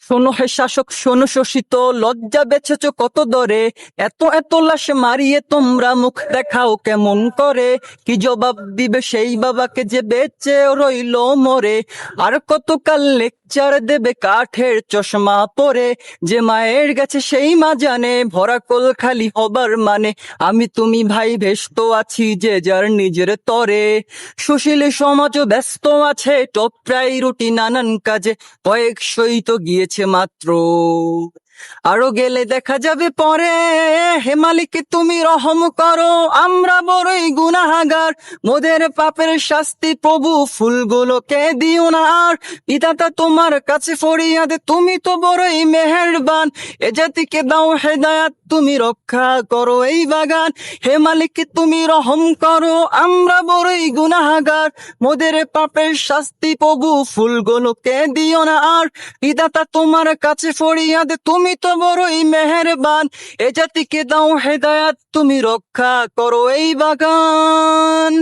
শোনো হে শাসক, শোনো শোষিত, লজ্জা বেচেছ কত দরে, এত এত লাশ মারিয়ে তোমরা মুখ দেখাও কেমন করে? কি জবাব দিবে সেই বাবাকে যে বেঁচে রইল মরে? আর কতকাল লেকচার দেবে কাঠের চশমা পরে? যে মায়ের গেছে সেই মা জানে ভরা কোল খালি হবার মানে। আমি তুমি ভাই ব্যস্ত আছি যে যার নিজের তরে। সুশীল সমাজও ব্যস্ত আছে টপ প্রায়োরিটি নানান কাজে, কয়েকশই তো গিয়েছে মাত্র, আরো গেলে দেখা যাবে পরে। হে মালিক তুমি রহম করো, আমরা বড়ই গুনাহগার, মোদের পাপের শাস্তি প্রভু ফুলগুলোকে দিও না আর। পিতাতা তোমার কাছে ফরিয়াদ, তুমি তো বড়ই মেহেরবান, এ জাতিকে দাও হেদায়াত, তুমি রক্ষা করো এই বাগান। হে মালিক তুমি রহম করো, আমরা বড়ই গুনাহগার, মোদের পাপের শাস্তি প্রভু ফুলগুলোকে দিও না আর। পিতাতা তোমার কাছে ফরিয়াদ, তুমি তো বড়ই মেহেরবান, এ জাতিকে দাও হেদায়াত, তুমি রক্ষা করো এই বাগান।